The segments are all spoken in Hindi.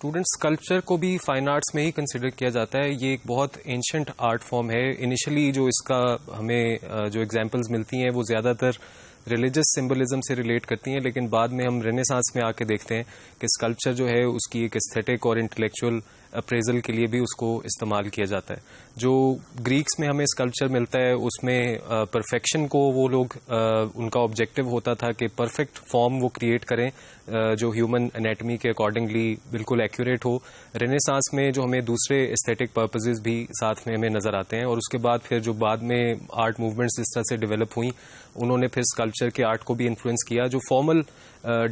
स्टूडेंट स्कल्पचर को भी फाइन आर्ट्स में ही कंसिडर किया जाता है। ये एक बहुत एंशंट आर्ट फॉर्म है। इनिशियली जो इसका हमें जो एग्जांपल्स मिलती हैं वो ज़्यादातर रिलीजियस सिंबलिज्म से रिलेट करती हैं, लेकिन बाद में हम रेनेसांस में आके देखते हैं कि स्कल्पचर जो है उसकी एक एस्थेटिक और इंटेलेक्चुअल अप्रेजल के लिए भी उसको इस्तेमाल किया जाता है। जो ग्रीक्स में हमें स्कल्पचर मिलता है उसमें परफेक्शन को वो लोग उनका ऑब्जेक्टिव होता था कि परफेक्ट फॉर्म वो क्रिएट करें जो ह्यूमन एनाटमी के अकॉर्डिंगली बिल्कुल एक्यूरेट हो। रेनेसांस में जो हमें दूसरे एस्थेटिक पर्पसेस भी साथ में हमें नजर आते हैं, और उसके बाद फिर जो बाद में आर्ट मूवमेंट्स जिस तरह से डेवलप हुई उन्होंने फिर स्कल्पचर के आर्ट को भी इन्फ्लुएंस किया। जो फॉर्मल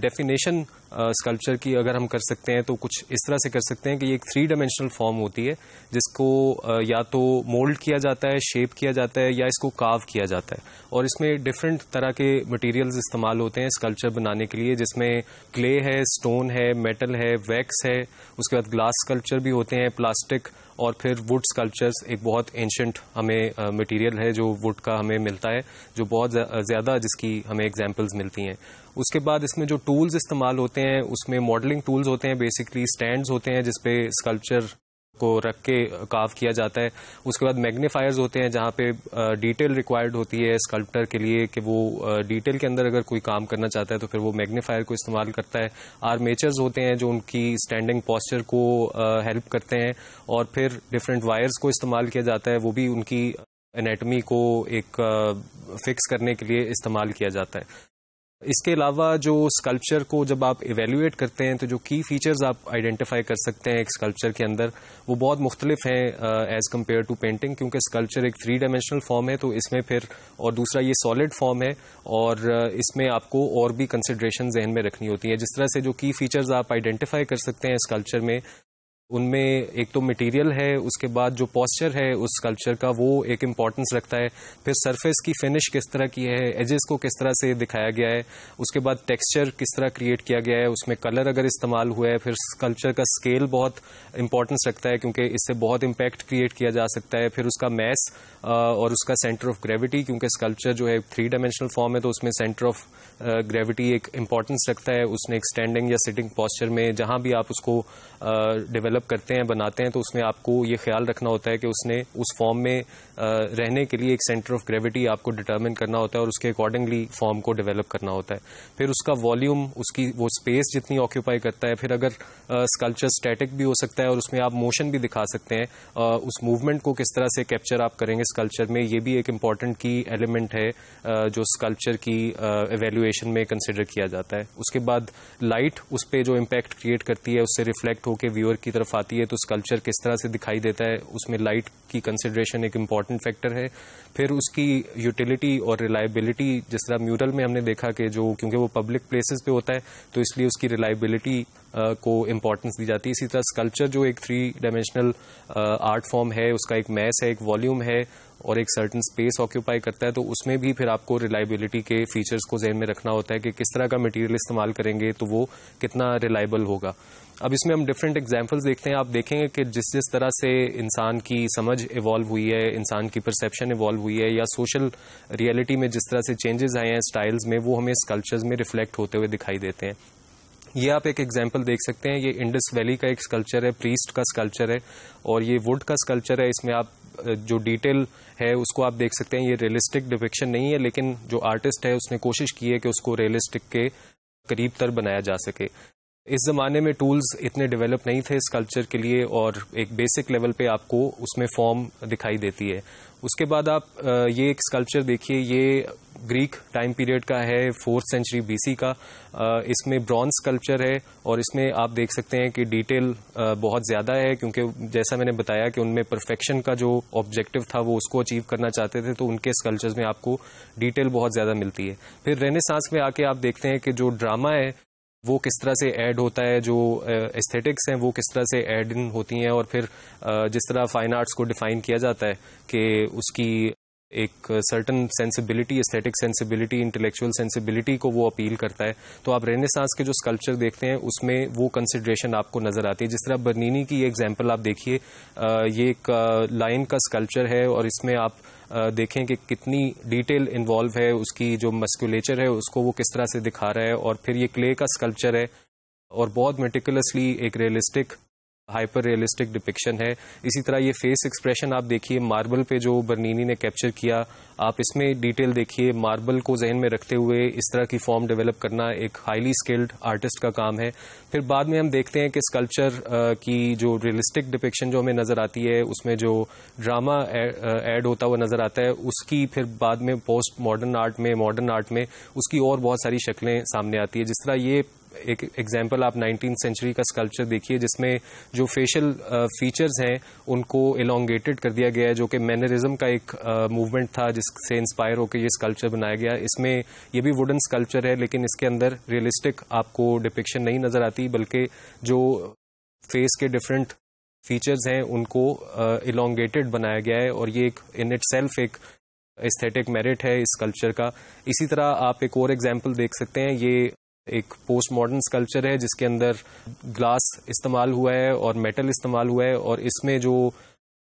डेफिनेशन स्कल्पचर की अगर हम कर सकते हैं तो कुछ इस तरह से कर सकते हैं कि ये एक 3 डायमेंशनल फॉर्म होती है जिसको या तो मोल्ड किया जाता है, शेप किया जाता है, या इसको कार्व किया जाता है, और इसमें डिफरेंट तरह के मटेरियल्स इस्तेमाल होते हैं स्कल्पचर बनाने के लिए, जिसमें क्ले है, स्टोन है, मेटल है, वैक्स है, उसके बाद ग्लास स्कल्पचर भी होते हैं, प्लास्टिक, और फिर वुड स्कल्पचर्स एक बहुत एंशंट हमें मटेरियल है जो वुड का हमें मिलता है, जो बहुत ज़्यादा जिसकी हमें एग्जांपल्स मिलती हैं। उसके बाद इसमें जो टूल्स इस्तेमाल होते हैं उसमें मॉडलिंग टूल्स होते हैं, बेसिकली स्टैंड्स होते हैं जिसपे स्कल्पचर को रख के कार्व किया जाता है। उसके बाद मैग्नीफायर्स होते हैं जहाँ पे डिटेल रिक्वायर्ड होती है स्कल्पटर के लिए कि वो डिटेल के अंदर अगर कोई काम करना चाहता है तो फिर वो मैग्नीफायर को इस्तेमाल करता है। आर्मेचर्स होते हैं जो उनकी स्टैंडिंग पोस्चर को हेल्प करते हैं, और फिर डिफरेंट वायर्स को इस्तेमाल किया जाता है, वो भी उनकी एनाटमी को एक फिक्स करने के लिए इस्तेमाल किया जाता है। इसके अलावा जो स्कल्पचर को जब आप इवेल्युएट करते हैं तो जो की फीचर्स आप आइडेंटिफाई कर सकते हैं एक स्कल्पचर के अंदर वो बहुत मुख्तलिफ हैं एज कम्पेयर टू पेंटिंग, क्योंकि स्कल्पचर एक 3 डायमेंशनल फॉर्म है तो इसमें फिर, और दूसरा ये सॉलिड फॉर्म है और इसमें आपको और भी कंसिडरेशन जहन में रखनी होती है। जिस तरह से जो की फीचर्स आप आइडेंटिफाई कर सकते हैं स्कल्पचर में, उनमें एक तो मटेरियल है, उसके बाद जो पोस्चर है उस स्कल्पचर का वो एक इम्पॉर्टेंस रखता है, फिर सरफेस की फिनिश किस तरह की है, एजेस को किस तरह से दिखाया गया है, उसके बाद टेक्सचर किस तरह क्रिएट किया गया है, उसमें कलर अगर इस्तेमाल हुआ है, फिर स्कल्पचर का स्केल बहुत इंपॉर्टेंस रखता है क्योंकि इससे बहुत इम्पैक्ट क्रिएट किया जा सकता है, फिर उसका मैस और उसका सेंटर ऑफ ग्रेविटी, क्योंकि स्कल्पचर जो है 3 डायमेंशनल फॉर्म है तो उसमें सेंटर ऑफ ग्रेविटी एक इम्पॉर्टेंस रखता है। उसने एक स्टैंडिंग या सिटिंग पोस्चर में जहां भी आप उसको डेवलप करते हैं, बनाते हैं, तो उसमें आपको ये ख्याल रखना होता है कि उसने उस फॉर्म में रहने के लिए एक सेंटर ऑफ ग्रेविटी आपको डिटरमिन करना होता है और उसके अकॉर्डिंगली फॉर्म को डेवलप करना होता है। फिर उसका वॉल्यूम, उसकी वो स्पेस जितनी ऑक्यूपाई करता है, फिर अगर स्कल्पचर स्टैटिक भी हो सकता है और उसमें आप मोशन भी दिखा सकते हैं, उस मूवमेंट को किस तरह से कैप्चर आप करेंगे स्कल्पचर में, ये भी एक इम्पॉर्टेंट की एलिमेंट है जो स्कल्पचर की एवेल्युएशन में कंसिडर किया जाता है। उसके बाद लाइट उस पर जो इम्पैक्ट क्रिएट करती है उससे रिफ्लेक्ट होकर व्यूअर की तरफ आती है तो स्कल्पचर किस तरह से दिखाई देता है, उसमें लाइट की कंसिडरेशन एक इम्पॉर्टेंट फैक्टर है। फिर उसकी यूटिलिटी और रिलायबिलिटी, जिस तरह म्यूरल में हमने देखा कि जो क्योंकि वो पब्लिक प्लेसेस पे होता है तो इसलिए उसकी रिलायबिलिटी को इम्पॉर्टेंस दी जाती है। इसी तरह स्कल्पचर जो एक 3 डायमेंशनल आर्ट फॉर्म है उसका एक मैस है, एक वॉल्यूम है और एक सर्टन स्पेस ऑक्यूपाई करता है, तो उसमें भी फिर आपको रिलायबिलिटी के फीचर्स को ज़हन में रखना होता है कि किस तरह का मटेरियल इस्तेमाल करेंगे तो वो कितना रिलायबल होगा। अब इसमें हम डिफरेंट एग्जांपल्स देखते हैं। आप देखेंगे कि जिस जिस तरह से इंसान की समझ इवॉल्व हुई है, इंसान की परसेप्शन इवॉल्व हुई है, या सोशल रियलिटी में जिस तरह से चेंजेस आए हैं स्टाइल्स में, वो हमें स्कल्पचर्स में रिफ्लेक्ट होते हुए दिखाई देते हैं। ये आप एक एग्जाम्पल देख सकते हैं, ये इंडस वैली का एक स्कल्पचर है, प्रीस्ट का स्कल्पचर है, और ये वुड का स्कल्पचर है। इसमें आप जो डिटेल है उसको आप देख सकते हैं। ये रियलिस्टिक डिपिक्शन नहीं है, लेकिन जो आर्टिस्ट है उसने कोशिश की है कि उसको रियलिस्टिक के करीब तर बनाया जा सके। इस जमाने में टूल्स इतने डेवलप नहीं थे स्कल्पचर के लिए, और एक बेसिक लेवल पे आपको उसमें फॉर्म दिखाई देती है। उसके बाद आप ये एक स्कल्पचर देखिए, ये ग्रीक टाइम पीरियड का है, 4th सेंचुरी BC का। इसमें ब्रॉन्ज स्कल्पचर है और इसमें आप देख सकते हैं कि डिटेल बहुत ज़्यादा है, क्योंकि जैसा मैंने बताया कि उनमें परफेक्शन का जो ऑब्जेक्टिव था वो उसको अचीव करना चाहते थे, तो उनके स्कल्पचर्स में आपको डिटेल बहुत ज़्यादा मिलती है। फिर रेनेसांस में आके आप देखते हैं कि जो ड्रामा है वो किस तरह से ऐड होता है, जो एस्थेटिक्स हैं वो किस तरह से ऐड इन होती हैं, और फिर जिस तरह फाइन आर्ट्स को डिफाइन किया जाता है कि उसकी एक certain sensibility, aesthetic sensibility, intellectual sensibility को वो अपील करता है, तो आप रेनेसांस के जो स्कल्पचर देखते हैं उसमें वो कंसिडरेशन आपको नजर आती है। जिस तरह बर्नीनी की एग्जांपल आप देखिए, ये एक लाइन का स्कल्पचर है और इसमें आप देखें कि कितनी डिटेल इन्वॉल्व है, उसकी जो मस्कुलेचर है उसको वो किस तरह से दिखा रहा है। और फिर ये क्ले का स्कल्पचर है और बहुत मेटिकुलसली एक रियलिस्टिक हाइपर रियलिस्टिक डिपिक्शन है। इसी तरह ये फेस एक्सप्रेशन आप देखिए मार्बल पे जो बर्नीनी ने कैप्चर किया, आप इसमें डिटेल देखिए। मार्बल को जहन में रखते हुए इस तरह की फॉर्म डेवलप करना एक हाईली स्किल्ड आर्टिस्ट का काम है। फिर बाद में हम देखते हैं कि स्कल्पचर की जो रियलिस्टिक डिपिक्शन जो हमें नजर आती है, उसमें जो ड्रामा ऐड होता हुआ नजर आता है, उसकी फिर बाद में पोस्ट मॉडर्न आर्ट में, मॉडर्न आर्ट में उसकी और बहुत सारी शक्लें सामने आती है। जिस तरह ये एक एग्जाम्पल आप 19th सेंचुरी का स्कल्पचर देखिए, जिसमें जो फेशियल फीचर्स हैं उनको इलोंगेटेड कर दिया गया है, जो कि मैनरिज्म का एक मूवमेंट था जिससे इंस्पायर होकर ये स्कल्पचर बनाया गया। इसमें ये भी वुडन स्कल्पचर है, लेकिन इसके अंदर रियलिस्टिक आपको डिपिक्शन नहीं नजर आती, बल्कि जो फेस के डिफरेंट फीचर्स हैं उनको इलोंगेटेड बनाया गया है, और ये एक इन इटसेल्फ एक एस्थेटिक मेरिट है इस स्कल्पचर का। इसी तरह आप एक और एग्जाम्पल देख सकते हैं, ये एक पोस्ट मॉडर्न स्कल्पचर है जिसके अंदर ग्लास इस्तेमाल हुआ है और मेटल इस्तेमाल हुआ है, और इसमें जो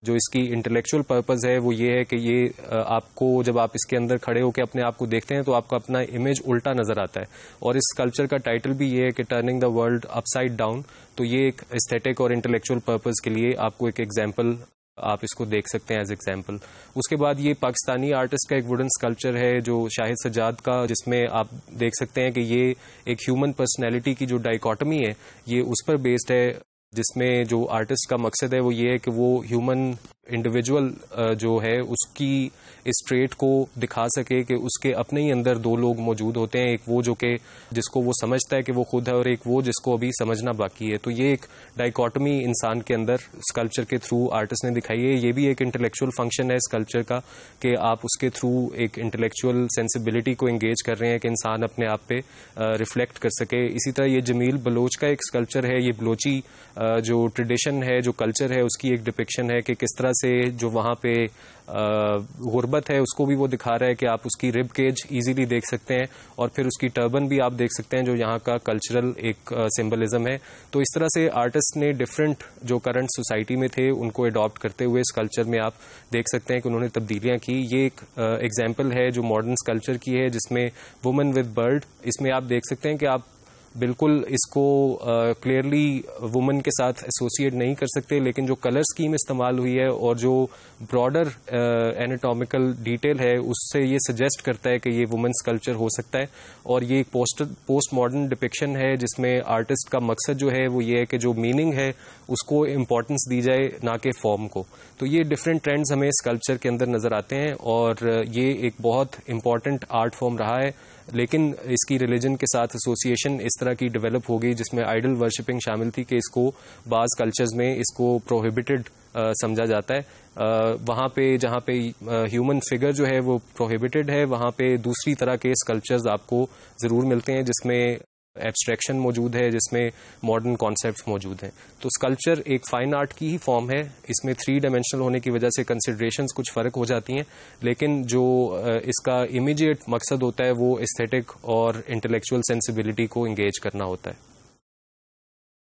इसकी इंटेलेक्चुअल पर्पस है वो ये है कि ये आपको जब आप इसके अंदर खड़े होकर अपने आप को देखते हैं तो आपको अपना इमेज उल्टा नजर आता है। और इस स्कल्पचर का टाइटल भी ये है कि turning the world upside down. तो ये एक एस्थेटिक और इंटेलेक्चुअल पर्पस के लिए आपको एक एग्जाम्पल, आप इसको देख सकते हैं एज एग्जाम्पल। उसके बाद ये पाकिस्तानी आर्टिस्ट का एक वुडन स्कल्पचर है जो शाहिद सज्जाद का, जिसमें आप देख सकते हैं कि ये एक ह्यूमन पर्सनैलिटी की जो डाइकोटमी है ये उस पर बेस्ड है, जिसमें जो आर्टिस्ट का मकसद है वो ये है कि वो ह्यूमन इंडिविजुअल जो है उसकी इस ट्रेट को दिखा सके कि उसके अपने ही अंदर दो लोग मौजूद होते हैं, एक वो जो कि जिसको वो समझता है कि वो खुद है, और एक वो जिसको अभी समझना बाकी है। तो ये एक डाइकोटमी इंसान के अंदर स्कल्पचर के थ्रू आर्टिस्ट ने दिखाई है। ये भी एक इंटेलेक्चुअल फंक्शन है स्कल्पचर का, कि आप उसके थ्रू एक इंटेलेक्चुअल सेंसिबिलिटी को एंगेज कर रहे हैं कि इंसान अपने आप पे रिफ्लेक्ट कर सके। इसी तरह ये जमील बलोच का एक स्कल्पचर है, ये बलोची जो ट्रेडिशन है, जो कल्चर है, उसकी एक डिपिक्शन है कि किस तरह से जो वहाँ पे गुर्बत है उसको भी वो दिखा रहा है कि आप उसकी रिब केज इजीली देख सकते हैं, और फिर उसकी टर्बन भी आप देख सकते हैं जो यहाँ का कल्चरल एक सिंबलिज्म है। तो इस तरह से आर्टिस्ट ने डिफरेंट जो करंट सोसाइटी में थे उनको अडॉप्ट करते हुए इस कल्चर में आप देख सकते हैं कि उन्होंने तब्दीलियां की। ये एक एग्जाम्पल है जो मॉडर्न स्कल्पचर की है, जिसमें वुमन विद बर्ड, इसमें आप देख सकते हैं कि आप बिल्कुल इसको क्लियरली वुमन के साथ एसोसिएट नहीं कर सकते, लेकिन जो कलर स्कीम इस्तेमाल हुई है और जो ब्रॉडर एनाटॉमिकल डिटेल है उससे ये सजेस्ट करता है कि ये वुमन स्कल्पचर हो सकता है। और ये एक पोस्ट मॉडर्न डिपिक्शन है जिसमें आर्टिस्ट का मकसद जो है वो ये है कि जो मीनिंग है उसको इम्पोर्टेंस दी जाए, ना कि फॉर्म को। तो ये डिफरेंट ट्रेंड्स हमें स्कल्पचर के अंदर नजर आते हैं, और ये एक बहुत इंपॉर्टेंट आर्ट फॉर्म रहा है। लेकिन इसकी रिलीजन के साथ एसोसिएशन इस तरह की डेवलप हो गई जिसमें आइडल वर्शिपिंग शामिल थी, कि इसको बाज कल्चर्स में इसको प्रोहिबिटेड समझा जाता है। वहाँ पे जहाँ पे ह्यूमन फिगर जो है वो प्रोहिबिटेड है, वहाँ पे दूसरी तरह के स्कल्पचर्स आपको ज़रूर मिलते हैं जिसमें एब्स्ट्रैक्शन मौजूद है, जिसमें मॉडर्न कॉन्सेप्ट्स मौजूद हैं। तो स्कल्पचर एक फाइन आर्ट की ही फॉर्म है, इसमें 3 डायमेंशनल होने की वजह से कंसिडरेशंस कुछ फ़र्क हो जाती हैं, लेकिन जो इसका इमीडिएट मकसद होता है वो एस्थेटिक और इंटेलेक्चुअल सेंसिबिलिटी को इंगेज करना होता है।